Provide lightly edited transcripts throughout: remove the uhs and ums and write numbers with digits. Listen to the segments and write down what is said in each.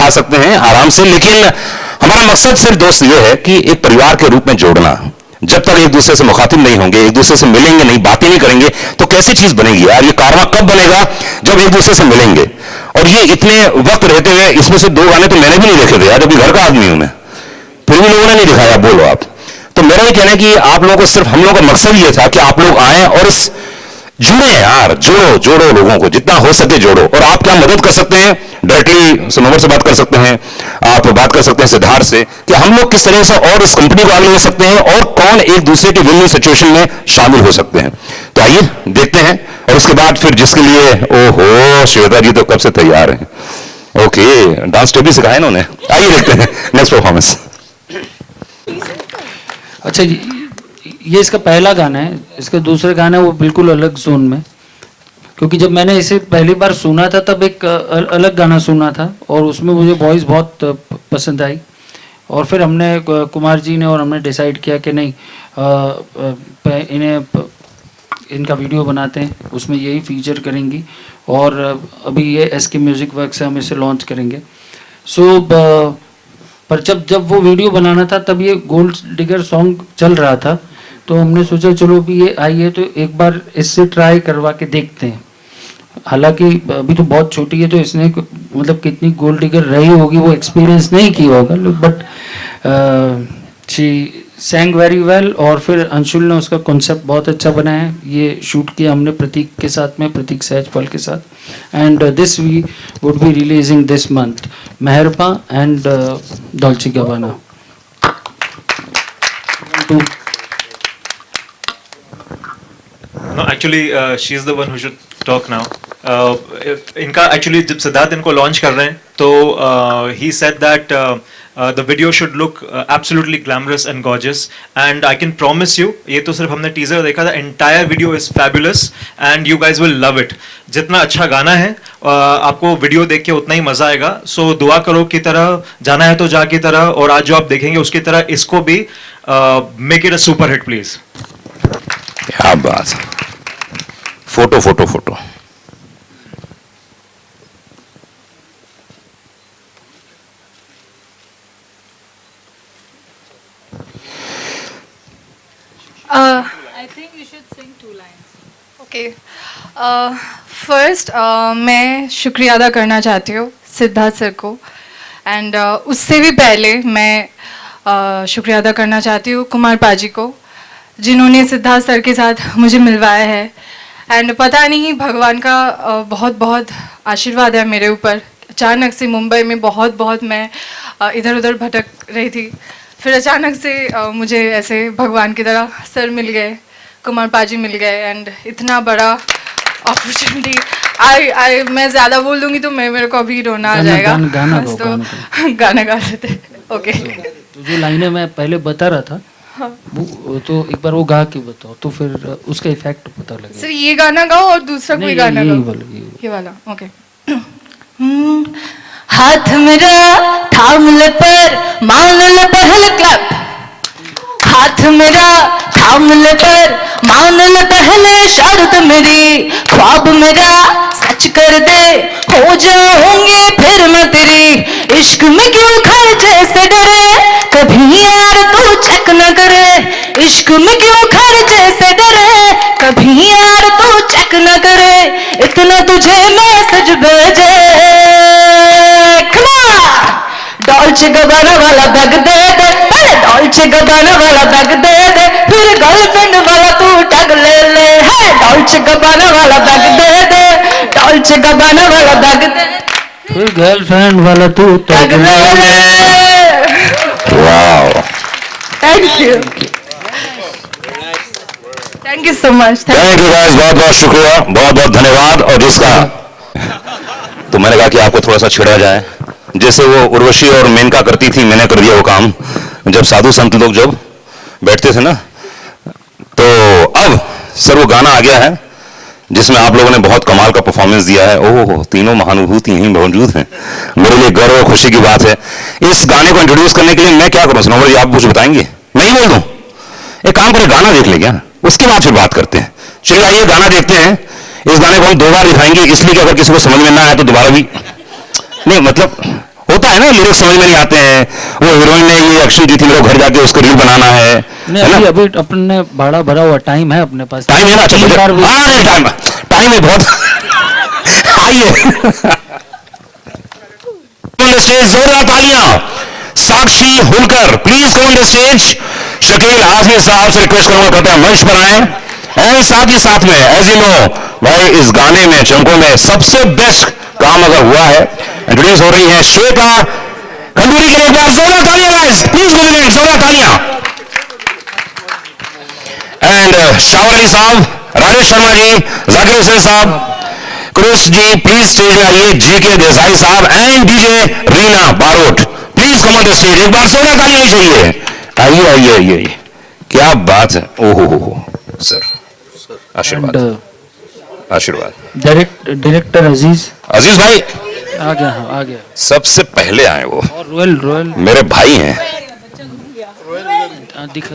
खा सकते हैं आराम से, लेकिन हमारा मकसद सिर्फ दोस्त ये है कि एक परिवार के रूप में जोड़ना। जब तक एक दूसरे से मुखातिब नहीं होंगे, एक दूसरे से मिलेंगे नहीं, बातें नहीं करेंगे, तो कैसी चीज बनेगी यार? ये कारवां कब बनेगा? जब एक दूसरे से मिलेंगे। और ये इतने वक्त रहते हुए इसमें से 2 गाने तो मैंने भी नहीं देखे थे यार, जबकि घर का आदमी हूं मैं, फिर भी लोगों ने नहीं दिखाया। बोलो आप। तो मेरा ये कहना है कि आप लोगों को, सिर्फ हम लोगों का मकसद ये था कि आप लोग आए और इस जुड़े यार, जोड़ो लोगों को, जितना हो सके जोड़ो। और आप क्या मदद कर सकते हैं? डायरेक्टली सनोवर से बात कर सकते हैं, आप बात कर सकते हैं सिद्धार्थ से, कि हम लोग किस तरह से और इस कंपनी को आगे ले सकते हैं और कौन एक दूसरे के विन विन सिचुएशन में शामिल हो सकते हैं। तो आइए देखते हैं, और उसके बाद फिर जिसके लिए, ओहो श्वेता जी तो कब से तैयार हैं। ओके, डांस स्टेप भी सिखाया इन्होंने। आइए देखते हैं नेक्स्ट परफॉर्मेंस। अच्छा, ये इसका पहला गाना है। इसका दूसरा गाना वो बिल्कुल अलग जोन में, क्योंकि जब मैंने इसे पहली बार सुना था तब एक अलग गाना सुना था और उसमें मुझे वॉइस बहुत पसंद आई। और फिर हमने, कुमार जी ने और हमने डिसाइड किया कि नहीं, इनका वीडियो बनाते हैं, उसमें यही फीचर करेंगी। और अभी ये SK म्यूज़िक वर्क से हम इसे लॉन्च करेंगे। पर जब वो वीडियो बनाना था तब ये गोल्ड डिगर सॉन्ग चल रहा था, तो हमने सोचा चलो भी ये आई है तो एक बार इससे ट्राई करवा के देखते हैं। हालांकि अभी तो बहुत छोटी है, तो इसने मतलब कितनी गोल्ड डिगर रही होगी वो एक्सपीरियंस नहीं किया होगा, बट शी सैंग वेरी वेल। और फिर अंशुल ने उसका कॉन्सेप्ट बहुत अच्छा बनाया है। ये शूट किया हमने प्रतीक के साथ में, प्रतीक सहजपाल के साथ। And this we would be releasing this month, मेहरबा and Dolce Gabbana. No, actually, she's the one who should talk now. इनका actually जब सिद्धार्थ इनको लॉन्च कर रहे हैं तो he said that the video should look absolutely glamorous and gorgeous, and I can promise you, ये तो सिर्फ हमने टीजर देखा था, entire video is fabulous and you guys will love it. जितना अच्छा गाना है आपको वीडियो देख के उतना ही मजा आएगा। सो दुआ करो की तरह, जाना है तो जा की तरह, और आज जो आप देखेंगे उसकी तरह इसको भी make it a super hit please. क्या बात। Photo photo photo. I think you should sing 2 lines. Okay. First, मैं शुक्रिया अदा करना चाहती हूँ सिद्धार्थ सर को, एंड उससे भी पहले मैं शुक्रिया अदा करना चाहती हूँ कुमार पाजी को, जिन्होंने सिद्धार्थ सर के साथ मुझे मिलवाया है। एंड पता नहीं भगवान का बहुत बहुत आशीर्वाद है मेरे ऊपर। अचानक से मुंबई में बहुत मैं इधर उधर भटक रही थी, फिर अचानक से मुझे ऐसे भगवान की तरह सर मिल गए, कुमार पाजी मिल गए, एंड इतना बड़ा अपॉर्चुनिटी। मैं ज़्यादा बोल दूंगी तो मेरे को अभी रोना आ जाएगा। गाना गा लेते। ओके, तो जो लाइनें मैं पहले बता रहा था, हाँ, वो तो एक बार वो गा के बताओ तो फिर उसका इफेक्ट पता लगेगा। सर ये गाना गाओ और दूसरा कोई गाना गाओ। ये वाला ओके। हाथ मेरा थाम ले पर मान ले पहल क्लब, हाथ मेरा थाम ले पर मान ले पहले शर्त मेरी, ख्वाब मेरा सच कर दे हो जाऊंगी फिर मैं तेरी, इश्क में क्यों खर्चे से डरे कभी यार तू चेक न करे, इश्क में क्यों खर्चे से डरे कभी यार तू चेक न करे, इतना तुझे मैसेज भेजे डॉल्चे गबाना वाला बैग दे दे, पहले डॉल्चे गबाना वाला बैग दे दे, फिर गर्लफ्रेंड वाला तू टैग ले ले, है डॉल्चे गबाना वाला बैग दे दे, डॉल्चे गबाना वाला बैग दे, फिर गर्लफ्रेंड वाला तू टैग ले ले। Wow, thank you, thank you so much. Thank you guys, बहुत बहुत शुक्रिया, बहुत बहुत धन्यवाद। और जिसका तो मैंने कहा कि आपको थोड़ा सा छिड़ा जाए, जैसे वो उर्वशी और मेनका करती थी, मैंने कर दिया वो काम। जब साधु संत लोग जब बैठते थे ना, तो अब सर वो गाना आ गया है जिसमें आप लोगों ने बहुत कमाल का परफॉर्मेंस दिया है। ओह, तीनों महानुभूति यहीं मौजूद हैं, मेरे लिए गर्व और खुशी की बात है। इस गाने को इंट्रोड्यूस करने के लिए मैं क्या करूं सनोवर जी, आप कुछ बताएंगे? मैं ही बोल दूं? एक काम करें, गाना देख ले क्या, उसके बाद फिर बात करते हैं। चलिए आइए गाना देखते हैं। इस गाने को हम 2 बार दिखाएंगे, इसलिए कि अगर किसी को समझ में ना आए तो दोबारा भी नहीं, मतलब होता होता है ना, लिरिक्स समझ में नहीं आते हैं, वो हीरोइन ने ये एक्शन की थी, मेरे को घर जाके उसको रील बनाना है नहीं, ना? अभी अपने भाड़ा भरा हुआ टाइम है अपने पास, टाइम है ना? अच्छा, 3 बार भी- टाइम टाइम है बहुत। आइए स्टेज, जोरदार तालियां। Sakshi Holkar please come on the stage. Shakeel Azmi साहब से रिक्वेस्ट करूंगा, कृपया मंच पर आए। एंड साथ ही साथ में एज यू नो भाई, इस गाने में चंको में सबसे बेस्ट काम अगर हुआ है, इंट्रोड्यूस हो रही है श्वेता खंडूरी के लिए। एक बार जोरदार तालियां गाइस, प्लीज गिव इट जोरदार तालियां। एंड शावर अली साहब, राजेश शर्मा जी, जाकिर हुसैन साहब, क्रिस जी प्लीज स्टेज में आइए, जीके देसाई साहब and DJ Reena Barot please come on the stage. एक बार जोरदार ताली होनी चाहिए। आइए आइए आइए आइए, क्या बात है। ओहो सर, आशीर्वाद एंड आशीर्वाद। डायरेक्टर अजीज अजीज भाई आ गया, हाँ, आ गया। सबसे पहले आए वो, और रोयल मेरे भाई हैं। दिखा।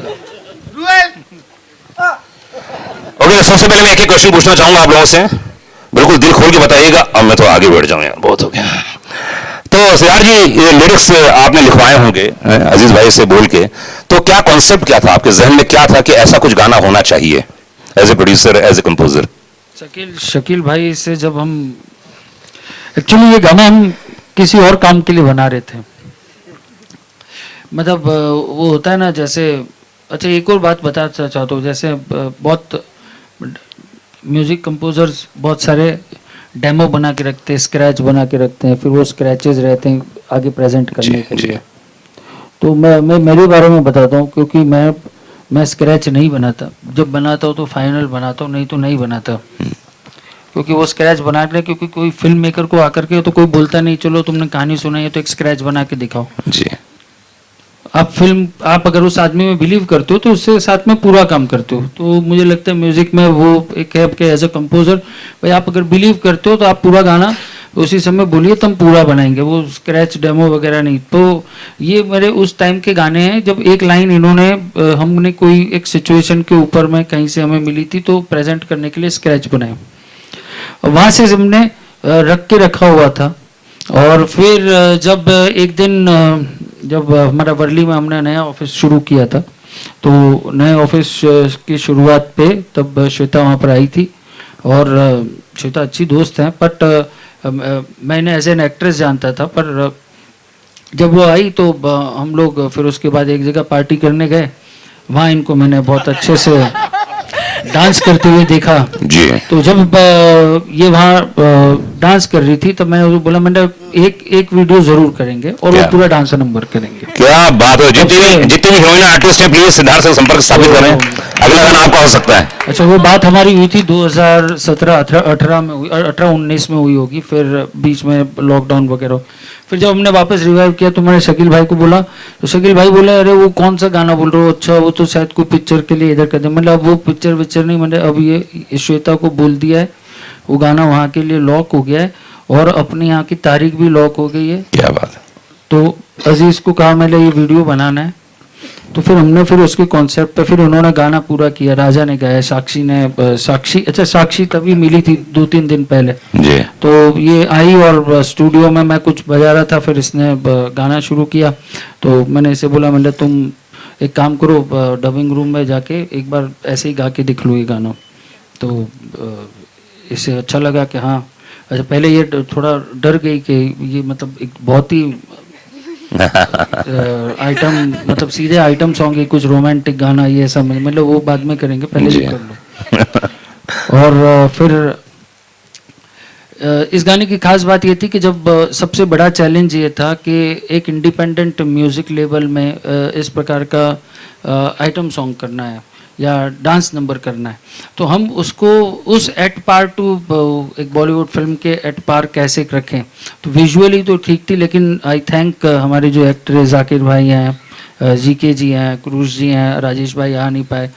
ओके, सबसे पहले मैं एक क्वेश्चन पूछना चाहूंगा आप लोगों से, बिल्कुल दिल खोल के बताइएगा। अब मैं तो आगे बैठ जाऊं यार, बहुत हो गया। तो सिद्धार्थ जी, ये लिरिक्स आपने लिखवाए होंगे अजीज भाई से बोल के, तो क्या कॉन्सेप्ट क्या था आपके जहन में, क्या था कि ऐसा कुछ गाना होना चाहिए as a producer, as a composer? Shakeel भाई से जब हम एक्चुअली ये गाना हम किसी और काम के लिए बना रहे थे, मतलब वो होता है ना जैसे, अच्छा एक और बात बताना चाहता हूँ, जैसे बहुत म्यूजिक कंपोजर्स बहुत सारे डेमो बना के रखते हैं, स्क्रैच बना के रखते हैं, फिर वो स्क्रैचेस रहते हैं आगे प्रेजेंट करने के लिए। तो मैं मेरे बारे में बताता हूँ, क्योंकि मैं स्क्रैच नहीं बनाता, जब बनाता हूँ तो फाइनल बनाता हूँ, नहीं तो नहीं बनाता। क्योंकि वो स्क्रैच बनाने, क्योंकि कोई फिल्म मेकर को आकर के तो कोई बोलता नहीं चलो तुमने कहानी सुनाई है तो एक स्क्रैच बना के दिखाओ जी। आप अगर उस आदमी में बिलीव करते हो तो उससे साथ में पूरा काम करते हो। तो मुझे लगता है म्यूजिक में वो एक है कि एज अ कंपोजर भाई, आप अगर बिलीव करते हो तो आप पूरा गाना उसी समय बोलिए, तो हम पूरा बनाएंगे, वो स्क्रैच डेमो वगैरह नहीं। तो ये मेरे उस टाइम के गाने हैं जब एक लाइन इन्होंने हमने कोई एक सिचुएशन के ऊपर में कहीं से हमें मिली थी तो प्रेजेंट करने के लिए स्क्रैच बनाए, वहां से हमने रख के रखा हुआ था। और फिर जब एक दिन जब हमारा वर्ली में हमने नया ऑफिस शुरू किया था, तो नए ऑफिस की शुरुआत पे तब श्वेता वहाँ पर आई थी, और श्वेता अच्छी दोस्त हैं, बट मैंने एज एन एक्ट्रेस जानता था। पर जब वो आई तो हम लोग फिर उसके बाद एक जगह पार्टी करने गए, वहाँ इनको मैंने बहुत अच्छे से डांस करते हुए देखा जी। तो जब ये वहाँ डांस कर रही थी तब मैंने बोला, मैंने एक वीडियो जरूर करेंगे और वो पूरा डांस नंबर करेंगे। क्या बात है। जितने भी हीरोइन आर्टिस्ट हैं प्लीज सिद्धार्थ से संपर्क स्थापित करें, अगला गाना आपका हो सकता है। अच्छा, वो बात हमारी हुई थी 2017-18 में हुई, 18-19 में हुई होगी, फिर बीच में लॉकडाउन वगैरह। फिर जब हमने वापस रिवाइव किया तो मैंने शकील भाई को बोला, तो शकील भाई बोले अरे वो कौन सा गाना बोल रहे हो, अच्छा वो तो शायद कोई पिक्चर के लिए इधर कर दे। मतलब अब वो पिक्चर नहीं, मैंने अब ये श्वेता को बोल दिया है, वो गाना वहाँ के लिए लॉक हो गया है और अपने यहाँ की तारीख भी लॉक हो गई है। क्या बात है। तो अजीज को कहा मैंने ये वीडियो बनाना है, तो फिर हमने फिर उसके कॉन्सेप्ट पे फिर उन्होंने गाना पूरा किया, राजा ने गाया, साक्षी ने साक्षी तभी मिली थी 2-3 दिन पहले जी। तो ये आई और स्टूडियो में मैं कुछ बजा रहा था, फिर इसने गाना शुरू किया। तो मैंने इसे बोला, मैंने तुम एक काम करो, डबिंग रूम में जाके एक बार ऐसे ही गा के दिख लो ये गाना। तो इसे अच्छा लगा कि हाँ, अच्छा पहले ये थोड़ा डर गई कि ये मतलब एक बहुत ही आइटम, मतलब सीधे आइटम सॉन्ग है, कुछ रोमांटिक गाना ये सब, मतलब वो बाद में करेंगे, पहले ये कर लो। और फिर इस गाने की खास बात ये थी कि जब सबसे बड़ा चैलेंज ये था कि एक इंडिपेंडेंट म्यूजिक लेवल में इस प्रकार का आइटम सॉन्ग करना है या डांस नंबर करना है, तो हम उसको उस एट पार टू एक बॉलीवुड फिल्म के एट पार कैसे रखें। तो विजुअली तो ठीक थी, लेकिन आई थैंक हमारे जो एक्टर जाकिर भाई हैं, जीके जी हैं, क्रूज जी हैं, राजेश भाई आ नहीं पाए,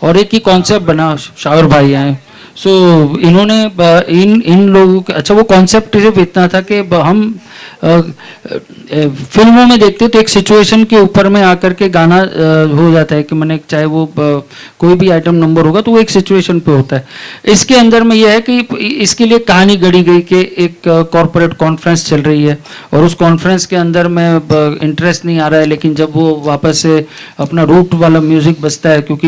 और एक ही कॉन्सेप्ट बना, शावर भाई हैं। सो इन्होंने इन लोगों के, अच्छा वो कॉन्सेप्ट सिर्फ इतना था कि हम फिल्मों में देखते तो एक सिचुएशन के ऊपर में आकर के गाना हो जाता है कि मैंने चाहे वो कोई भी आइटम नंबर होगा तो वो एक सिचुएशन पे होता है। इसके अंदर में यह है कि इसके लिए कहानी गढ़ी गई कि एक कॉरपोरेट कॉन्फ्रेंस चल रही है और उस कॉन्फ्रेंस के अंदर में इंटरेस्ट नहीं आ रहा है, लेकिन जब वो वापस से अपना रूट वाला म्यूजिक बजता है, क्योंकि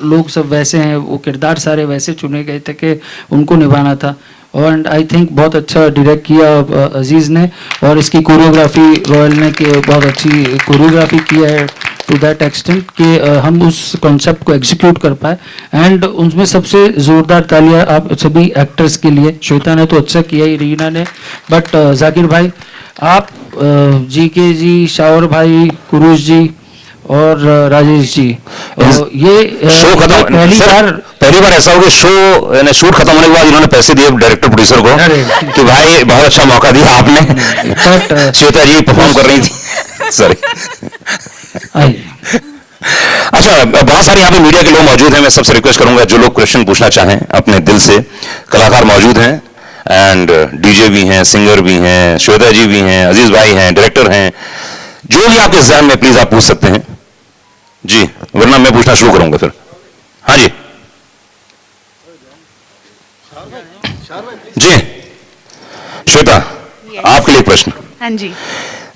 लोग सब वैसे हैं, वो किरदार सारे वैसे चुने गए थे कि उनको निभाना था। और आई थिंक बहुत अच्छा डायरेक्ट किया अजीज़ ने, और इसकी कोरियोग्राफी रॉयल ने बहुत अच्छी कोरियोग्राफी किया है टू दैट एक्सटेंट कि हम उस कॉन्सेप्ट को एग्जीक्यूट कर पाए। एंड उनमें सबसे ज़ोरदार तालियां आप सभी एक्टर्स के लिए। श्वेता ने तो अच्छा किया ही, रीना ने, बट जाकिर भाई आप, जीके जी, शावर भाई, कुरूश जी और राजेश जी, ये शो खत्म पहली बार ऐसा हो कि शो यानी शूट खत्म होने के बाद इन्होंने पैसे दिए डायरेक्टर प्रोड्यूसर को कि भाई बहुत अच्छा मौका दिया आपने, बट श्वेता जी परफॉर्म कर रही थी। सॉरी। अच्छा, बहुत सारे यहाँ पे मीडिया के लोग मौजूद हैं। मैं सबसे रिक्वेस्ट करूंगा जो लोग क्वेश्चन पूछना चाहें अपने दिल से, कलाकार मौजूद हैं एंड डीजे भी हैं, सिंगर भी हैं, श्वेता जी भी हैं, अजीज भाई हैं, डायरेक्टर हैं, जो भी आपके ज़हन में प्लीज आप पूछ सकते हैं जी, वरना मैं पूछना शुरू करूंगा फिर। हाँ जी जी श्वेता, आपके लिए प्रश्न। हाँ जी।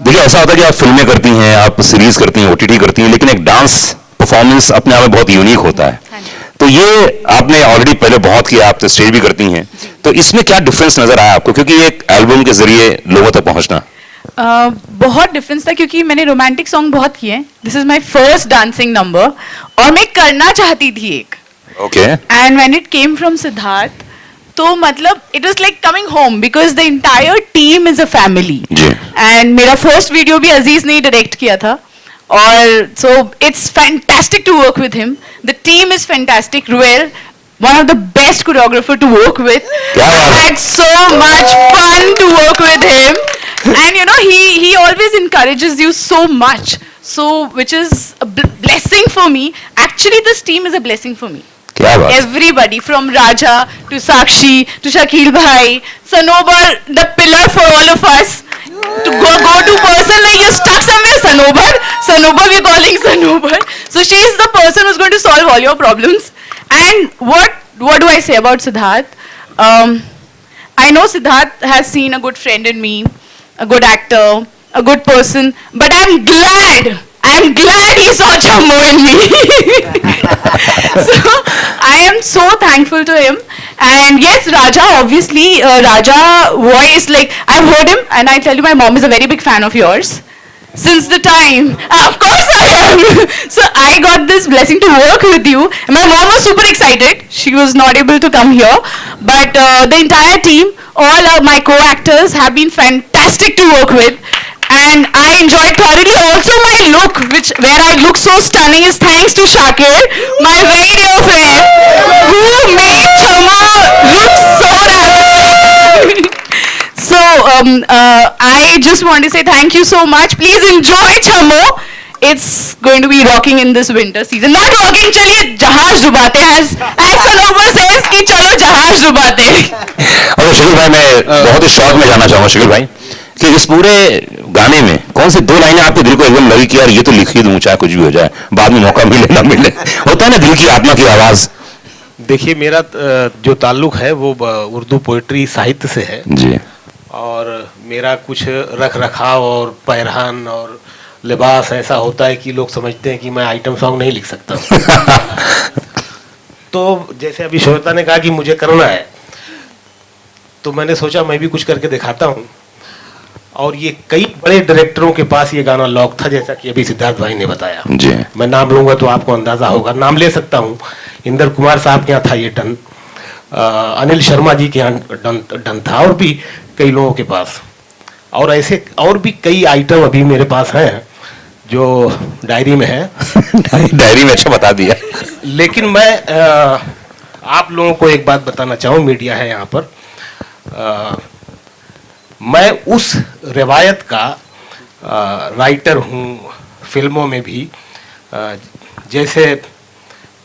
देखिए, ऐसा होता है कि आप फिल्में करती हैं, आप सीरीज करती हैं, ओटीटी करती हैं, लेकिन एक डांस परफॉर्मेंस अपने आप में बहुत यूनिक होता है। हाँ जी। तो ये आपने ऑलरेडी पहले बहुत किया, आप तो स्टेज भी करती हैं, तो इसमें क्या डिफरेंस नजर आया आपको, क्योंकि एक एल्बम के जरिए लोगों तक पहुंचना? बहुत डिफरेंस था क्योंकि मैंने रोमांटिक सॉन्ग बहुत किए। This is my first dancing number और मैं करना चाहती थी एक। Okay. And when it came from Siddharth, तो मतलब it was like coming home because the entire team is a family. And मेरा फर्स्ट वीडियो भी अजीज ने डायरेक्ट किया था, और so it's fantastic to work with him. The team is fantastic. रुएल, one of the best choreographer to work with. I had so much fun to work with him, and you know he always encourages you so much, so which is a blessing for me. Actually, this team is a blessing for me. क्या बात? Everybody from Raja to Sakshi to Shakil bhai, Sanobar, the pillar for all of us. To go to person like you're stuck somewhere, Sanobar we're calling Sanobar. So she is the person who's going to solve all your problems. And what do I say about Siddharth? I know Siddharth has seen a good friend in me, a good actor, a good person, but I'm glad he saw Chammo in me. So I am so thankful to him. And yes, Raja, obviously, Raja voice, like I've heard him, and I tell you, my mom is a very big fan of yours. Since the time, of course I am. So I got this blessing to work with you. My mom was super excited. She was not able to come here, but the entire team, all my co-actors have been fantastic to work with, and I enjoyed thoroughly. Also, my look, where I look so stunning, is thanks to Shakir, my very dear friend, who made Chammo look so rapid. So I just want to say thank you so much. Please enjoy Chammo. It's going to be rocking in this winter season. Not rocking, चलिए जहाज डुबाते हैं, as Sanobar says कि चलो जहाज डुबाते हैं। और शकील भाई, मैं बहुत ही शॉर्ट में जानना चाहूंगा शकील भाई कि इस पूरे गाने में कौन सी दो लाइनें आपके दिल को एकदम लगी कि यार ये तो लिखी दूं, चाहे कुछ भी हो जाए, बाद में मौका मिले ना मिले, होता है ना दिल की आत्मा की आवाज। देखिए, मेरा जो ताल्लुक है वो उर्दू पोइट्री साहित्य से है जी, और मेरा कुछ रख रखाव और पहरान और लिबास ऐसा होता है कि लोग समझते हैं कि मैं आइटम सॉन्ग नहीं लिख सकता। तो जैसे अभी श्वेता ने कहा कि मुझे करना है, तो मैंने सोचा मैं भी कुछ करके दिखाता हूँ। और ये कई बड़े डायरेक्टरों के पास ये गाना लॉक था, जैसा कि अभी सिद्धार्थ भाई ने बताया जी। मैं नाम लूंगा तो आपको अंदाजा होगा, नाम ले सकता हूँ। इंदर कुमार साहब के यहाँ था ये डन, अनिल शर्मा जी के यहाँ डन था, और भी कई लोगों के पास, और ऐसे और भी कई आइटम अभी मेरे पास हैं जो डायरी में है। डायरी में, अच्छा बता दिया। लेकिन मैं आप लोगों को एक बात बताना चाहूँ, मीडिया है यहाँ पर, मैं उस रिवायत का राइटर हूँ फिल्मों में भी। जैसे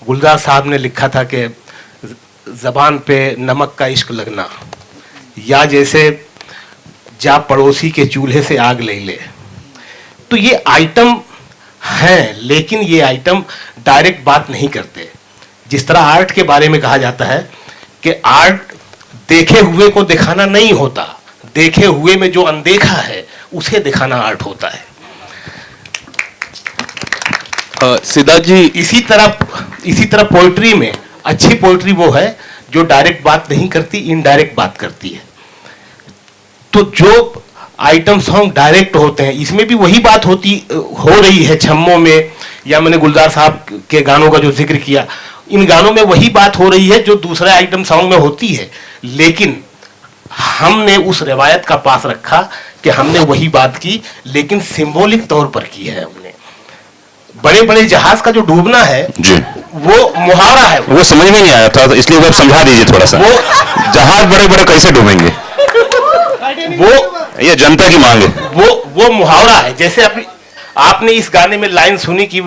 गुलजार साहब ने लिखा था कि ज़बान पे नमक का इश्क लगना, या जैसे जा पड़ोसी के चूल्हे से आग ले ले। तो ये आइटम हैं, लेकिन ये आइटम डायरेक्ट बात नहीं करते। जिस तरह आर्ट के बारे में कहा जाता है कि आर्ट देखे हुए को दिखाना नहीं होता, देखे हुए में जो अनदेखा है उसे दिखाना आर्ट होता है। सिद्धार्थ जी, इसी तरह पोइट्री में अच्छी पोइट्री वो है जो डायरेक्ट बात नहीं करती, इनडायरेक्ट बात करती है। तो जो आइटम सॉन्ग डायरेक्ट होते हैं, इसमें भी वही बात हो रही है छम्मों में, या मैंने गुलजार साहब के गानों का जो जिक्र किया, इन गानों में वही बात हो रही है जो दूसरे आइटम सॉन्ग में होती है। लेकिन हमने उस रिवायत का पास रखा कि हमने वही बात की, लेकिन सिंबॉलिक तौर पर की है हमने। बड़े बड़े जहाज का जो डूबना है जी, वो मुहावरा है। वो समझ में नहीं आया था, तो इसलिए वो आप समझा दीजिए थोड़ा सा। वो जहाज बड़े बड़े कैसे डूबेंगे, वो ये जनता की मांग है। वो मुहावरा है। जैसे आपने इस गाने में लाइन सुनी कि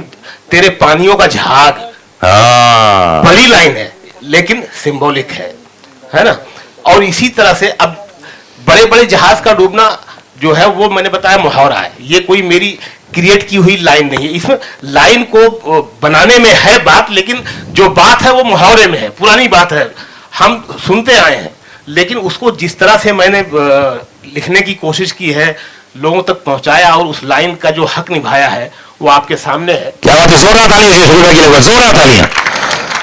तेरे पानियों का झाग, हाँ, बड़ी लाइन है लेकिन सिंबॉलिक है ना। और इसी तरह से अब बड़े बड़े जहाज का डूबना जो है वो मैंने बताया मुहावरा है, ये कोई मेरी क्रिएट की हुई लाइन नहीं है। इसमें लाइन को बनाने में है बात, लेकिन जो बात है वो मुहावरे में है, पुरानी बात है, हम सुनते आए हैं। लेकिन उसको जिस तरह से मैंने लिखने की कोशिश की है, लोगों तक पहुंचाया और उस लाइन का जो हक निभाया है वो आपके सामने है। क्या बात है, जोरदार तालियां दीजिए शुक्रिया के लिए, जोरदार तालियां।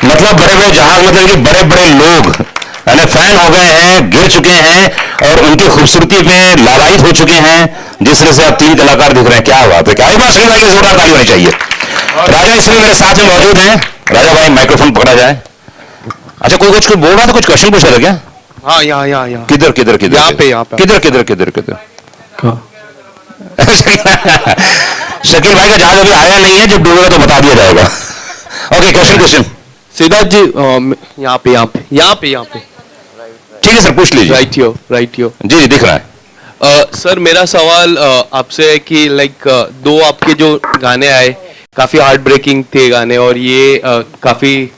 मतलब बड़े बड़े जहाज, मतलब कि बड़े बड़े लोग यानी फैन हो गए हैं, गिर चुके हैं और उनकी खूबसूरती पे लालायित हो चुके हैं। जिस तरह से आप 3 कलाकार दिख रहे हैं, क्या बात है, क्या एक बार शुक्रिया के लिए जोरदार ताली होनी चाहिए। राजा इसमें मेरे साथ में मौजूद हैं। राजा भाई माइक्रोफोन पकड़ा जाए। अच्छा, कोई कुछ बोल रहा था, कुछ क्वेश्चन पूछ रहा था क्या? हाँ, यहाँ किधर किधर किधर यहाँ पे किधर किधर किधर किधर शकील भाई का जहाज अभी आया नहीं है, जब डूबेगा तो बता दिया जाएगा। Okay, question. सिद्धार्थ जी, यहाँ पे ठीक है सर, पूछ लीजिए। राइट यो। जी दिख रहा है। सर, मेरा सवाल आपसे है कि लाइक 2 आपके जो गाने आए काफी हार्ट ब्रेकिंग थे गाने, और ये काफी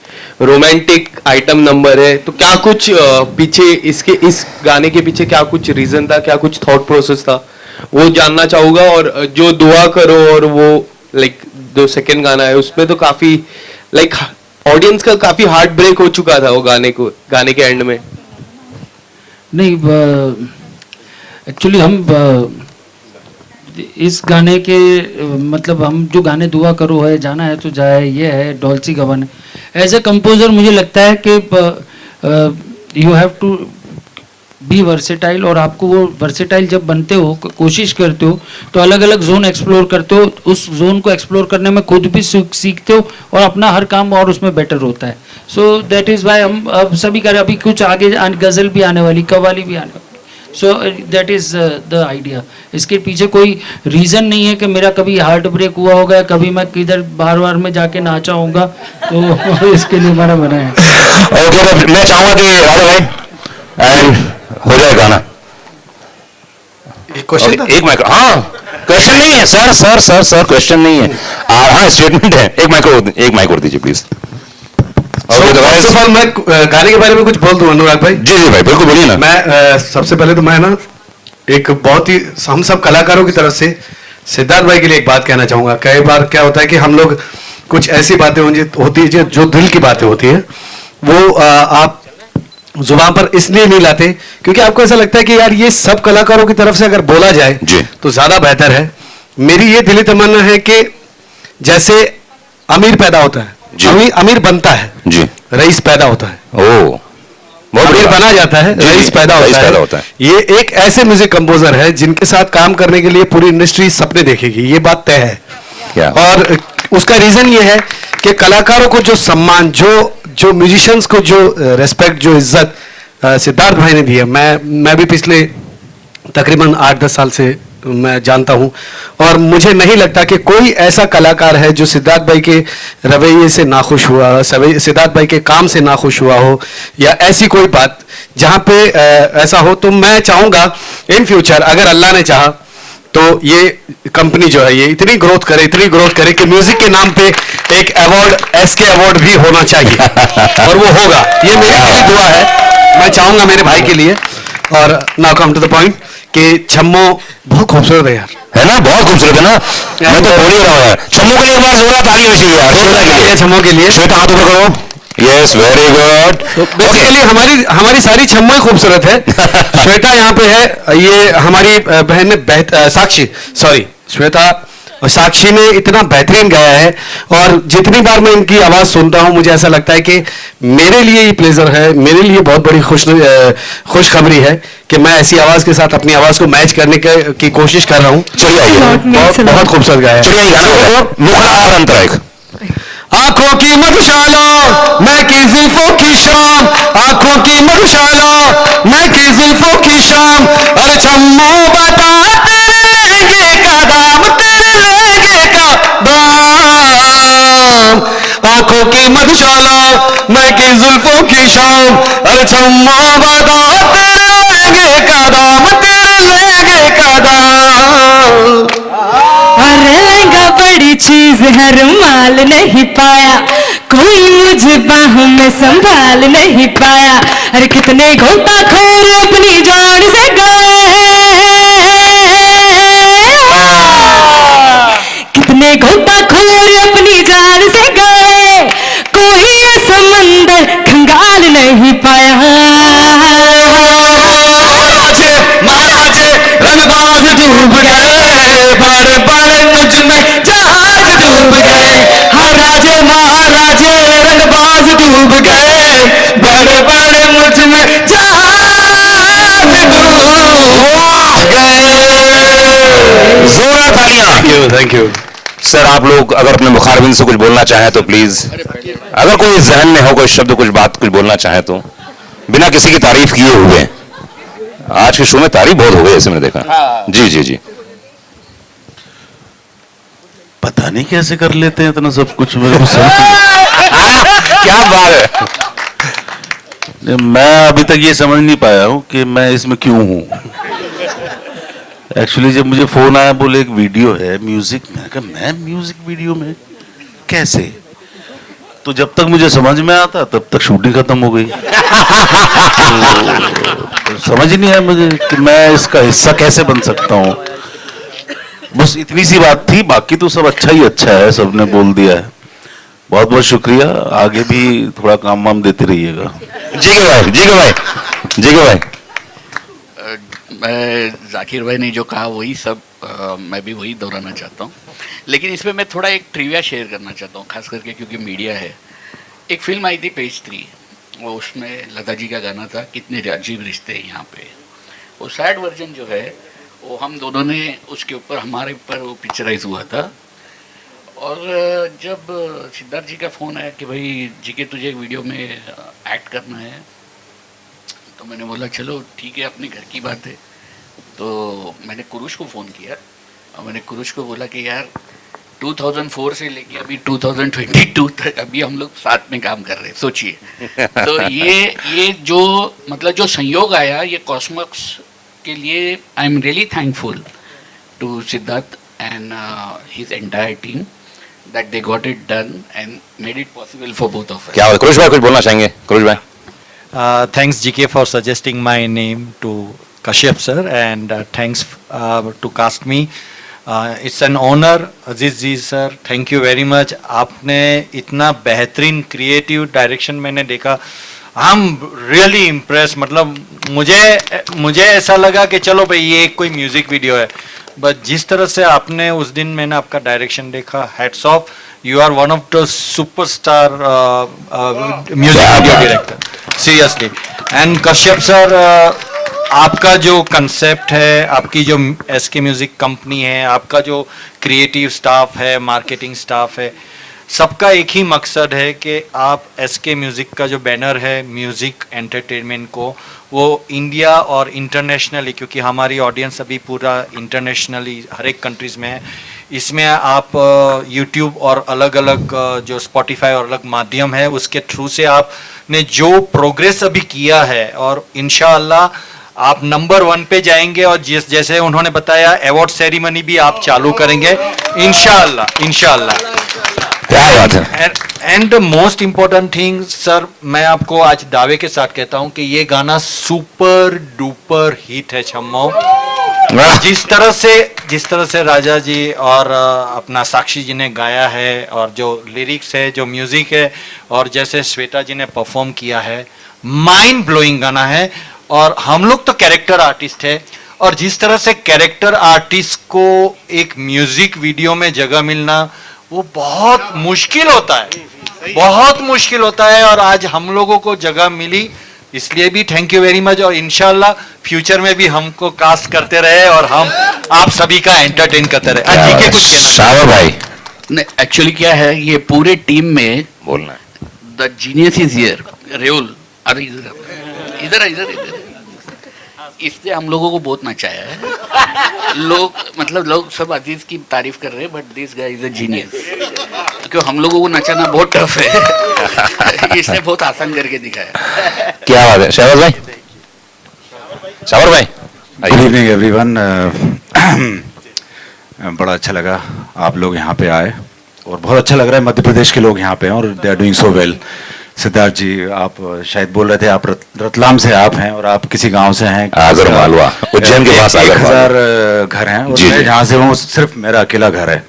रोमांटिक आइटम नंबर है, तो क्या कुछ पीछे इस गाने के पीछे क्या कुछ रीजन था, क्या कुछ थॉट प्रोसेस था, वो जानना चाहूंगा। और जो दुआ करो और वो लाइक जो सेकंड गाना है उसमें तो काफी लाइक ऑडियंस का काफी हार्ट ब्रेक हो चुका था वो गाने के एंड में। नहीं, एक्चुअली हम इस गाने के मतलब हम जो गाने दुआ करो है, जाना है तो जाए, ये है डॉल्ची गवन है। एज ए कंपोजर मुझे लगता है कि you have to be versatile, और आपको वो वर्सेटाइल जब बनते हो, कोशिश करते हो, तो अलग अलग जोन एक्सप्लोर करते हो। उस जोन को एक्सप्लोर करने में खुद भी सीखते हो और अपना हर काम और उसमें बेटर होता है। सो दैट इज़ वाई हम अब सभी कर, अभी कुछ आगे गज़ल भी आने वाली, कव्वाली भी आने वाली। So that is the idea. इसके पीछे कोई रीज़न नहीं है कि मेरा कभी हार्ट ब्रेक हुआ होगा, कभी मैं किधर बार में जाके नाचा होऊंगा, तो इसके लिए हमारा बना है। ओके, तो मैं चाहूंगा कि राजा भाई एंड हो जाए गाना। क्वेश्चन एक माइक्रो, हाँ क्वेश्चन नहीं है सर क्वेश्चन नहीं है, हाँ स्टेटमेंट है। एक माइक और दीजिए प्लीज। फर्स्ट ऑफ ऑल मैं गाने के बारे में कुछ बोल दूं अनुराग भाई। जी भाई बिल्कुल बोलिए ना। मैं सबसे पहले तो मैं ना एक बहुत ही हम सब कलाकारों की तरफ से सिद्धार्थ भाई के लिए एक बात कहना चाहूंगा। कई बार क्या होता है कि हम लोग कुछ ऐसी बातें होती है जो दिल की बातें होती है, वो आप जुबान पर इसलिए नहीं लाते क्योंकि आपको ऐसा लगता है कि यार ये सब कलाकारों की तरफ से अगर बोला जाए तो ज्यादा बेहतर है। मेरी ये दिली तमन्ना है कि जैसे अमीर पैदा होता है, अमीर बनता है जी, रईस पैदा होता है, अमीर बना जाता है, रईस पैदा होता है। ये एक ऐसे म्यूजिक कंपोजर है जिनके साथ काम करने के लिए पूरी इंडस्ट्री सपने देखेगी, ये बात तय है। क्या? और उसका रीजन ये है कि कलाकारों को जो सम्मान, जो म्यूजिशियंस को जो रेस्पेक्ट, जो इज्जत सिद्धार्थ भाई ने दी है, मैं भी पिछले तकरीबन 8-10 साल से मैं जानता हूं, और मुझे नहीं लगता कि कोई ऐसा कलाकार है जो सिद्धार्थ भाई के रवैये से नाखुश हुआ, सिद्धार्थ भाई के काम से नाखुश हुआ हो, या ऐसी कोई बात जहां पे ऐसा हो। तो मैं चाहूंगा इन फ्यूचर अगर अल्लाह ने चाहा तो ये कंपनी जो है ये इतनी ग्रोथ करे कि म्यूजिक के नाम पे एक अवार्ड, एसके अवार्ड भी होना चाहिए, और वो होगा। ये मेरी दुआ है, मैं चाहूंगा मेरे भाई के लिए। और now come to the point कि छम्मो बहुत खूबसूरत है यार। है ना, बहुत खूबसूरत है ना, मैं तो बोल ही रहा हूँ यार। छम्मू के लिए एक बार जोरदार ताली होनी चाहिए यार, श्वेता के लिए। छम्मो के लिए श्वेता हाथ ऊपर करो, यस वेरी गुड। बेसिकली हमारी हमारी सारी छम्मो ही खूबसूरत है। श्वेता यहाँ पे है, ये हमारी बहन ने साक्षी, सॉरी श्वेता, साक्षी ने इतना बेहतरीन गाया है और जितनी बार मैं इनकी आवाज सुनता हूँ मुझे ऐसा लगता है कि मेरे लिए ये प्लेजर है, मेरे लिए बहुत बड़ी खुशखबरी है कि मैं ऐसी आवाज के साथ अपनी आवाज को मैच करने की कोशिश कर रहा हूँ। चलिए आइए, बहुत खूबसूरत गाया है। चलिए ये गाना को मुखड़ा और अंतर एक। आंखों की मधुशाला मैं की जुल्फों की शाम, आंखों की मधुशाला मैं की जुल्फों की शाम, अरे छम्मो बता तेरे लहंगे का दाम, तेरे लहंगे का दाम। आंखों की मधुशाला मैं की जुल्फों की शाम, अरे छम्मो बता तेरे लहंगे का दाम, तेरे लहंगे का दाम। अरे लहंगा बड़ी चीज है, रुमाल नहीं पाया कोई मुझे बाहों में संभाल नहीं पाया। अरे कितने गोताखोर अपनी जान से गए, कितने गोताखोर अपनी जान से गए, कोई ये समंदर खंगाल नहीं पाया। महाराजे रंगबाज डूब गए, बड़े बड़े मुझ में जहाज डूब गए, हर राजे महाराजे रंगबाज डूब गए, बड़े बड़े मुझ में जहाज डूब गए। जोरदार तालियां। Thank you. सर आप लोग अगर अपने मुखारबिन से कुछ बोलना चाहें तो प्लीज, अगर कोई जहन में हो कोई शब्द कुछ बात कुछ बोलना चाहे तो, बिना किसी की तारीफ किए हुए। आज के शो में तारीफ बहुत हो गई ऐसे मैंने देखा। जी जी जी। पता नहीं कैसे कर लेते हैं इतना सब कुछ, मेरे को समझ क्या बात है। नहीं, मैं अभी तक ये समझ नहीं पाया हूँ कि मैं इसमें क्यों हूँ। एक्चुअली जब मुझे फोन आया, बोले एक वीडियो है म्यूजिक, मैंने कहा मैं म्यूजिक वीडियो में कैसे? तो जब तक मुझे समझ में आता तब तक शूटिंग खत्म हो गई। तो समझ ही नहीं आया मुझे कि मैं इसका हिस्सा कैसे बन सकता हूँ। बस इतनी सी बात थी, बाकी तो सब अच्छा ही अच्छा है, सबने बोल दिया है। बहुत बहुत शुक्रिया, आगे भी थोड़ा काम वाम देते रहिएगा। जी के भाई, जी के भाई, जी के भाई। मैं जाकिर भाई ने जो कहा वही सब मैं भी वही दोहराना चाहता हूँ, लेकिन इसमें मैं थोड़ा एक ट्रिविया शेयर करना चाहता हूँ, खास करके क्योंकि मीडिया है। एक फिल्म आई थी पेज 3, वो उसमें लता जी का गाना था कितने अजीब रिश्ते हैं यहाँ पे। वो सैड वर्जन जो है वो हम दोनों ने उसके ऊपर, हमारे ऊपर वो पिक्चराइज हुआ था। और जब सिद्धार्थ जी का फ़ोन आया कि भाई जी के तुझे एक वीडियो में एक्ट करना है, तो मैंने बोला चलो ठीक है, अपने घर की बात है। तो मैंने कुरुश को फ़ोन किया और मैंने कुरुश को बोला कि यार 2004 से लेके अभी 2022 तक अभी हम लोग साथ में काम कर रहे हैं, सोचिए। तो ये जो मतलब जो संयोग आया, ये कॉस्मॉस के लिए I am really thankful to Siddharth and his entire team that they got it done and made it possible for both of us. क्या कुरुश भाई कुछ बोलना चाहेंगे? कुरुश भाई। Thanks GK for suggesting my name to Kashyap sir, and thanks to cast me. It's an honor, Aziz ji sir, thank you very much. आपने इतना बेहतरीन creative direction मैंने देखा, I'm really impressed. मतलब मुझे ऐसा लगा कि चलो भाई ये कोई म्यूजिक वीडियो है, बट जिस तरह से आपने उस दिन मैंने आपका डायरेक्शन देखा, hats off, you are one of the superstar music video director, seriously. And Kashyap sir, आपका जो कंसेप्ट है, आपकी जो एसके म्यूजिक कंपनी है, आपका जो क्रिएटिव स्टाफ है, मार्केटिंग स्टाफ है, सबका एक ही मकसद है कि आप एसके म्यूज़िक का जो बैनर है म्यूज़िक एंटरटेनमेंट को, वो इंडिया और इंटरनेशनली, क्योंकि हमारी ऑडियंस अभी पूरा इंटरनेशनली हर एक कंट्रीज़ में है, इसमें आप यूट्यूब और अलग अलग जो स्पॉटिफाई और अलग माध्यम है उसके थ्रू से आपने जो प्रोग्रेस अभी किया है, और इंशाअल्लाह आप नंबर 1 पे जाएंगे, और जैसे उन्होंने बताया अवार्ड सेरेमनी भी आप चालू करेंगे इंशाअल्लाह, इंशाअल्लाह। क्या बात है। And most important thing sir, मैं आपको आज दावे के साथ कहता हूं कि ये गाना सुपर डुपर हिट है छम्मो, जिस तरह से राजा जी और अपना साक्षी जी ने गाया है, और जो लिरिक्स है, जो म्यूजिक है, और जैसे श्वेता जी ने परफॉर्म किया है, माइंड ब्लोइंग गाना है। और हम लोग तो कैरेक्टर आर्टिस्ट है, और जिस तरह से कैरेक्टर आर्टिस्ट को एक म्यूजिक वीडियो में जगह मिलना वो बहुत मुश्किल होता है, बहुत मुश्किल होता है। और आज हम लोगों को जगह मिली, इसलिए भी थैंक यू वेरी मच। और इंशाल्लाह फ्यूचर में भी हमको कास्ट करते रहे और हम आप सभी का एंटरटेन करते रहे। जी के कुछ कहना? शावर भाई नहीं, एक्चुअली क्या है, ये पूरे टीम में बोलना है। द जीनियस इज हियर, रेउल, अरे इधर इधर इधर इसने हम लोगों को बहुत नचाया है। लोग सब अजीज की तारीफ कर रहे हैं, but this guy is a genius. क्यों हम लोगों को नचाना बहुत टफ है। इसने बहुत आसान करके दिखाया। क्या बात है शावर भाई? शावर भाई, गुड इवनिंग एवरीवन। बड़ा अच्छा लगा आप लोग यहाँ पे आए, और बहुत अच्छा लग रहा है मध्य प्रदेश के लोग यहाँ पे हैं और they are doing so well. Siddharth ji, आप शायद बोल रहे थे आप रतलाम से आप हैं, और आप किसी गांव से हैं, आगर मालवा, उज्जैन के पास आगर मालवा। 1000 घर हैं, और मैं जहाँ से हूँ सिर्फ मेरा अकेला घर है।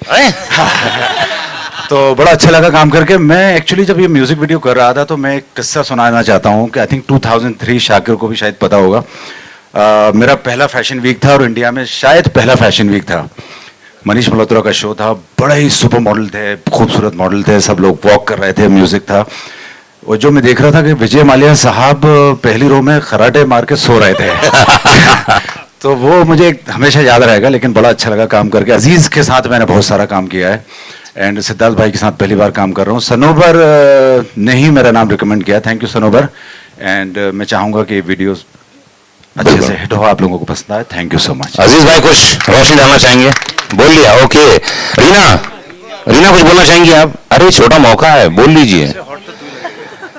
तो बड़ा अच्छा लगा काम करके। मैं एक्चुअली जब ये म्यूजिक वीडियो कर रहा था तो मैं एक किस्सा सुनाना चाहता हूँ कि आई थिंक 2003, शाकिर को भी शायद पता होगा, मेरा पहला फैशन वीक था, और इंडिया में शायद पहला फैशन वीक था। मनीष मल्होत्रा का शो था, बड़े ही सुपर मॉडल थे, खूबसूरत मॉडल थे, सब लोग वॉक कर रहे थे, म्यूजिक था। और जो मैं देख रहा था कि विजय माल्या साहब पहली रो में खराटे मार के सो रहे थे। तो वो मुझे हमेशा याद रहेगा। लेकिन बड़ा अच्छा लगा काम करके। अजीज के साथ मैंने बहुत सारा काम किया है, एंड सिद्धार्थ भाई के साथ पहली बार काम कर रहा हूँ। सनोबर ने ही मेरा नाम रिकमेंड किया, थैंक यू सनोबर। एंड मैं चाहूँगा कि वीडियो अच्छे से हिट हो, आप लोगों को पसंद आए। Thank you so much. Aziz भाई कुछ रोशनी डालना चाहेंगे? बोल लिया, ओके। रीना कुछ बोलना चाहेंगी आप? अरे छोटा मौका है, बोल लीजिए।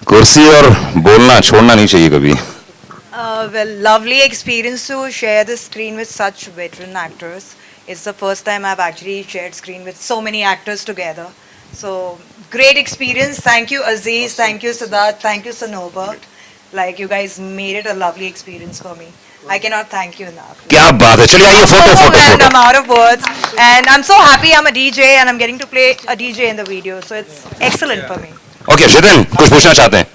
कुर्सी और बोलना छोड़ना नहीं चाहिए कभी। Well, lovely experience to share the screen with such veteran actors. It's the first time I've actually shared screen with so many actors together. So great experience. Thank you Aziz, thank you Siddharth, thank you Sanobar. Like you guys made it a lovely experience for me. I cannot thank you enough. क्या बात है, चलिए आइए photo. And I'm out of words. And I'm so happy I'm a DJ and I'm getting to play a DJ in the video. So it's excellent for me. Okay Jitin कुछ पूछना चाहते हैं?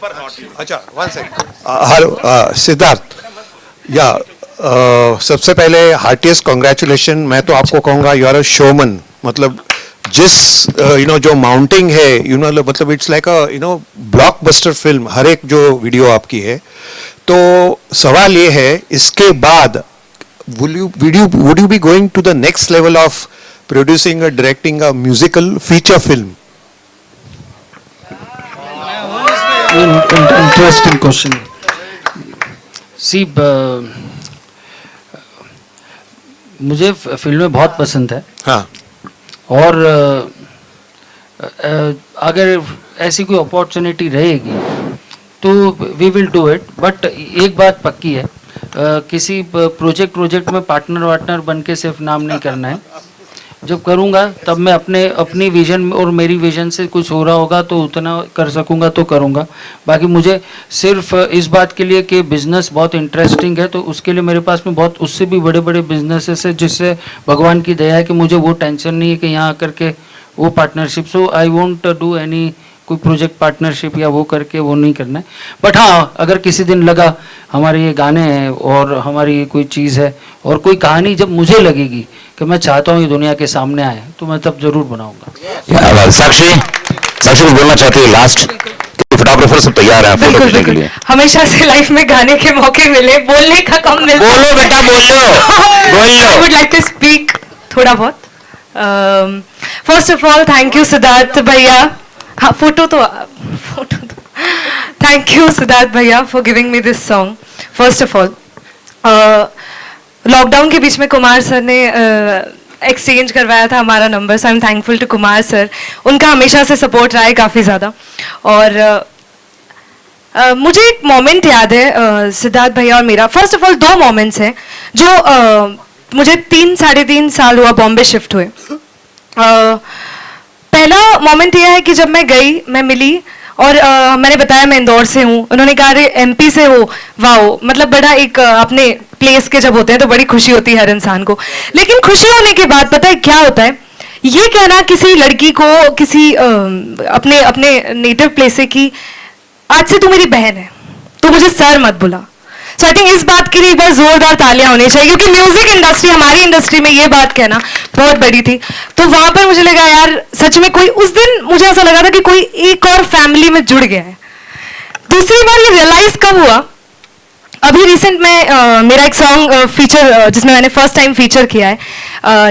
अच्छा, 1 सेकंड। हेलो सिद्धार्थ, या सबसे पहले heartiest congratulation. मैं तो आपको कहूँगा यू आर अ शोमन। मतलब जिस जो माउंटिंग है मतलब it's like a blockbuster film, हर एक जो वीडियो आपकी है। तो सवाल ये है, इसके बाद would you be going to the next level of producing or directing a musical feature film? Interesting question. See, मुझे फिल्में बहुत पसंद है। हाँ। और अगर ऐसी कोई अपॉर्चुनिटी रहेगी तो we will do it. But एक बात पक्की है, किसी प्रोजेक्ट में पार्टनर बन के सिर्फ नाम नहीं करना है। जब करूँगा तब मैं अपनी विजन और मेरी विजन से कुछ हो रहा होगा तो उतना कर सकूँगा तो करूँगा। बाकी मुझे सिर्फ इस बात के लिए कि बिज़नेस बहुत इंटरेस्टिंग है तो उसके लिए मेरे पास में बहुत उससे भी बड़े बड़े बिजनेसेस है, जिससे भगवान की दया है कि मुझे वो टेंशन नहीं है कि यहाँ आकर के वो partnership. So I won't do any कोई प्रोजेक्ट पार्टनरशिप या वो करके वो नहीं करना है। बट हाँ, अगर किसी दिन लगा हमारे ये गाने हैं और हमारी कोई चीज़ है और कोई कहानी जब मुझे लगेगी कि मैं चाहता हूँ ये दुनिया के सामने आए तो मैं तब जरूर बनाऊंगा। साक्षी कुछ बोलना चाहती है लास्ट? फोटोग्राफर सब तैयार हैं फोटो खींचने के लिए। हमेशा से लाइफ में गाने के मौके मिले, बोलने का कम मिलता। बोलो बेटा बोलो। I would like to speak थोड़ा बहुत। First of all thank you Siddharth भैया। हाँ, फोटो तो थैंक यू सिद्धार्थ भैया for giving me this song. First of all lockdown के बीच में कुमार सर ने एक्सचेंज करवाया था हमारा number, so I am thankful to Kumar sir. उनका हमेशा से सपोर्ट रहा है काफ़ी ज़्यादा। और मुझे एक मोमेंट याद है सिद्धार्थ भैया और मेरा। फर्स्ट ऑफ ऑल 2 मोमेंट्स हैं जो मुझे 3-3.5 साल हुआ बॉम्बे शिफ्ट हुए। पहला मोमेंट यह है कि जब मैं मिली और मैंने बताया मैं इंदौर से हूँ। उन्होंने कहा अरे MP से हो, वाओ, मतलब बड़ा एक आपने प्लेस के जब होते हैं तो बड़ी खुशी होती है हर इंसान को, लेकिन खुशी होने के बाद पता है क्या होता है, ये कहना किसी लड़की को किसी अपने अपने नेटिव प्लेस से कि आज से तू मेरी बहन है, तू मुझे सर मत बुला। सो आई थिंक इस बात के लिए एक बार जोरदार तालियां होनी चाहिए, क्योंकि म्यूजिक इंडस्ट्री, हमारी इंडस्ट्री में ये बात कहना बहुत बड़ी थी। तो वहां पर मुझे लगा यार सच में कोई, उस दिन मुझे ऐसा लगा था कि कोई एक और फैमिली में जुड़ गया है। दूसरी बार ये रियलाइज कब हुआ, अभी रिसेंट में मेरा एक सॉन्ग फीचर जिसमें मैंने फर्स्ट टाइम फीचर किया है,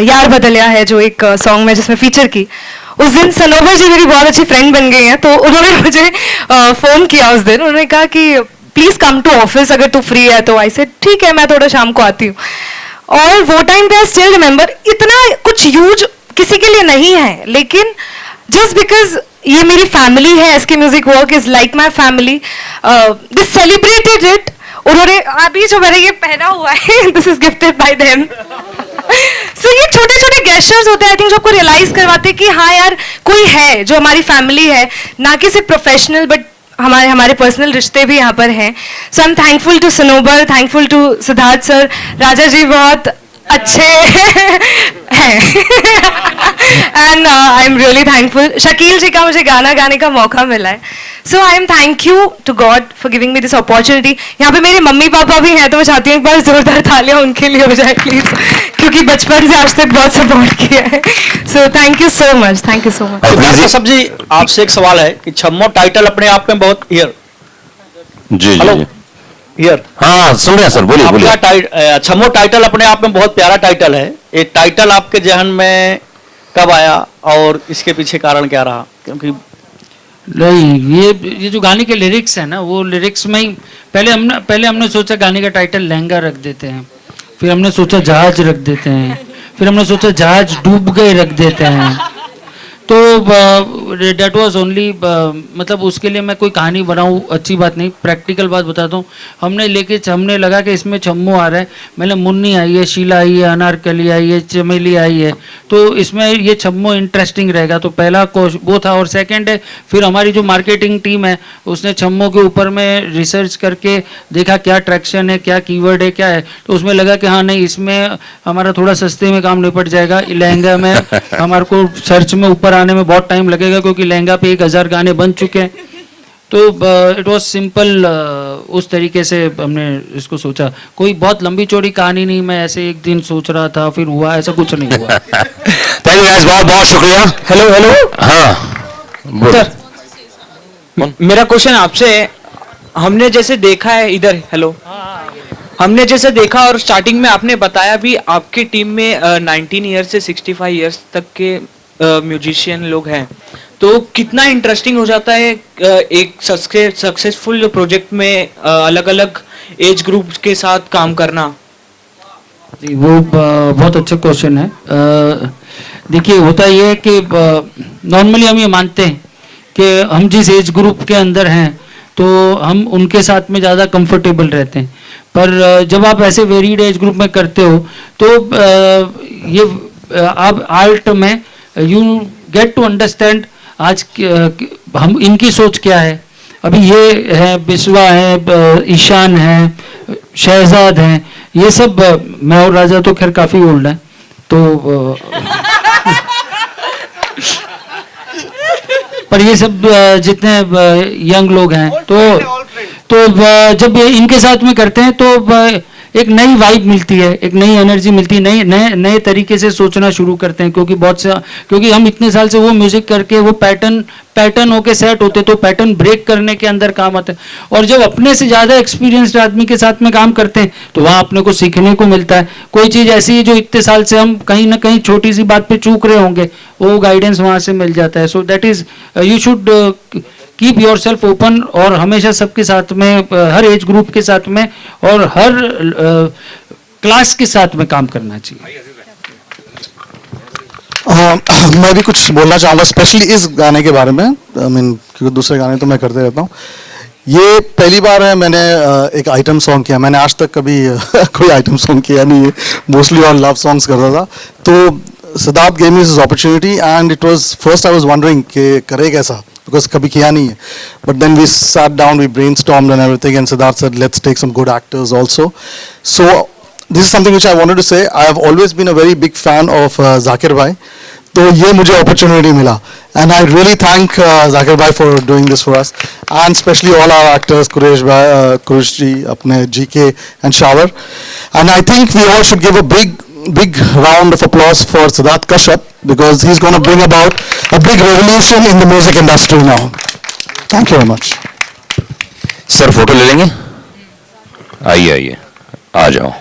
यार बदलिया है जो एक सॉन्ग में जिसमें फीचर की, उस दिन सनोबर जी मेरी बहुत अच्छी फ्रेंड बन गई हैं, तो उन्होंने मुझे फोन किया उस दिन, उन्होंने कहा कि प्लीज कम टू ऑफिस अगर तू फ्री है तो। आई सेड ठीक है, मैं थोड़ा शाम को आती हूँ। और वो टाइम पे आई स्टिल रिमेम्बर, इतना कुछ ह्यूज किसी के लिए नहीं है, लेकिन जस्ट बिकॉज ये मेरी फैमिली है, SK music work is like my family, this celebrated it. उन्होंने अभी जो मैंने ये पहना हुआ है this is gifted by them. So ये छोटे छोटे गेस्चर्स होते हैं आई थिंक जो आपको रियलाइज करवाते हैं कि हाँ यार कोई है जो हमारी फैमिली है, ना कि सिर्फ प्रोफेशनल बट हमारे पर्सनल रिश्ते भी यहाँ पर हैं। So I am thankful to Sanobar, thankful to Siddharth sir, Raja ji बहुत अच्छे हैं and I am really thankful. Shakeel ji का मुझे गाना गाने का मौका मिला है, so I am thank you to God for giving me this opportunity. यहाँ पे मेरे मम्मी पापा भी हैं, तो मैं चाहती हूँ एक बार जोरदार तालियां उनके लिए हो जाए प्लीज, क्योंकि बचपन से आज तक बहुत सपोर्ट किया है। So thank you so much, thank you so much. Kashyap ji आपसे एक सवाल है कि छम्मो टाइटल अपने आप में बहुत जी हेलो जी हियर हाँ सुन रहे हैं सर, बोलिए बोलिए। आपका छम्मो टाइटल अपने आप में बहुत प्यारा टाइटल है, ये टाइटल आपके जहन में कब आया और इसके पीछे कारण क्या रहा? क्योंकि नहीं, ये जो गाने के लिरिक्स है ना, वो लिरिक्स में ही पहले हमने सोचा गाने का टाइटल लहंगा रख देते हैं, फिर हमने सोचा जहाज रख देते हैं, फिर हमने सोचा जहाज डूब गए रख देते हैं। तो डेट वॉज ओनली, मतलब उसके लिए मैं कोई कहानी बनाऊँ अच्छी बात नहीं, प्रैक्टिकल बात बताता हूँ। हमने लगा कि इसमें छम्मो आ रहा है, मैंने मुन्नी आई है, शीला आई है, अनारकली आई है, चमेली आई है, तो इसमें ये छम्मो इंटरेस्टिंग रहेगा। तो पहला वो था, और सेकंड है फिर हमारी जो मार्केटिंग टीम है उसने छम्मो के ऊपर में रिसर्च करके देखा क्या ट्रैक्शन है, क्या कीवर्ड है, क्या है, तो उसमें लगा कि हाँ नहीं, इसमें हमारा थोड़ा सस्ते में काम निपट जाएगा। लहंगा में हमारे को सर्च में ऊपर आने में बहुत टाइम लगेगा, क्योंकि लहंगा पे 1000 गाने बन चुके हैं। तो इट वाज सिंपल, उस तरीके से हमने इसको सोचा। कोई बहुत लंबी चौड़ी कहानी नहीं, मैं ऐसे एक दिन सोच रहा था फिर हुआ, ऐसा कुछ नहीं हुआ। थैंक यू गाइस, बहुत बहुत शुक्रिया। हेलो हेलो हाँ सर, मेरा क्वेश्चन आपसे है, हमने जैसे देखा है इधर, हेलो, हमने जैसे देखा और स्टार्टिंग में आपने बताया भी आपकी टीम में 19 ईयर्स से 65 ईयर्स तक के म्यूजिशियन लोग हैं, तो कितना इंटरेस्टिंग हो जाता है एक सक्सेसफुल प्रोजेक्ट में अलग अलग एज ग्रुप के साथ काम करना। जी वो बहुत अच्छा क्वेश्चन है। देखिए होता ये है कि नॉर्मली हम ये मानते हैं कि हम जिस एज ग्रुप के अंदर हैं तो हम उनके साथ में ज़्यादा कंफर्टेबल रहते हैं, पर जब आप ऐसे वेरीड एज ग्रुप में करते हो तो ये आप आर्ट में यू गेट टू अंडरस्टैंड आज हम इनकी सोच क्या है। अभी ये है बिस्वा है, ईशान है, शहजाद हैं, ये सब, मैं और राजा तो खैर काफ़ी ओल्ड हैं, तो पर ये सब जितने यंग लोग हैं तो जब इनके साथ में करते हैं तो एक नई वाइब मिलती है, एक नई एनर्जी मिलती है, नए तरीके से सोचना शुरू करते हैं, क्योंकि हम इतने साल से वो म्यूजिक करके वो पैटर्न होके सेट होते, तो पैटर्न ब्रेक करने के अंदर काम आता है। और जब अपने से ज़्यादा एक्सपीरियंस्ड आदमी के साथ में काम करते हैं तो वहाँ अपने को सीखने को मिलता है। कोई चीज़ ऐसी है जो इतने साल से हम कहीं ना कहीं छोटी सी बात पे चूक रहे होंगे, वो गाइडेंस वहाँ से मिल जाता है। So that is you should keep your self open, और हमेशा सबके साथ में, हर एज ग्रुप के साथ में और हर क्लास के साथ में काम करना चाहिए। मैं भी कुछ बोलना चाहूँगा स्पेशली इस गाने के बारे में, क्योंकि दूसरे गाने तो मैं करते रहता हूँ। ये पहली बार है मैंने एक आइटम सॉन्ग किया, मैंने आज तक कभी कोई आइटम सॉन्ग किया नहीं है, मोस्टली ऑन लव सॉन्ग्स करता था। तो Siddharth gave me this opportunity and it was first I was wondering कि करे कैसा, because कभी किया नहीं है, but then we sat down, we brainstormed and everything, and Siddharth said let's take some good actors also. So this is something which I wanted to say. I have always been a very big fan of Zakir Bhai. तो ये मुझे opportunity मिला. And I really thank Zakir Bhai for doing this for us. And especially all our actors, Kuresh Bhai, Kuresh ji, अपने GK and Shawar. And I think we all should give a big round of applause for Siddharth Kashyap because he's going to bring about a big revolution in the music industry now. Thank you very much. Sir photo ले लेंगे? आइए आइए, आ जाओ.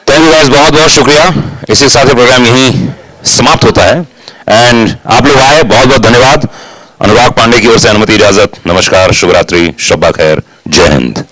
Thank you guys, बहुत बहुत शुक्रिया. इसी के साथ प्रोग्राम यहीं समाप्त होता है. एंड आप लोग आए, बहुत बहुत धन्यवाद. अनुराग पांडे की ओर से अनुमति, इजाजत. नमस्कार, शुभ रात्रि, शब्बा खैर, जय हिंद.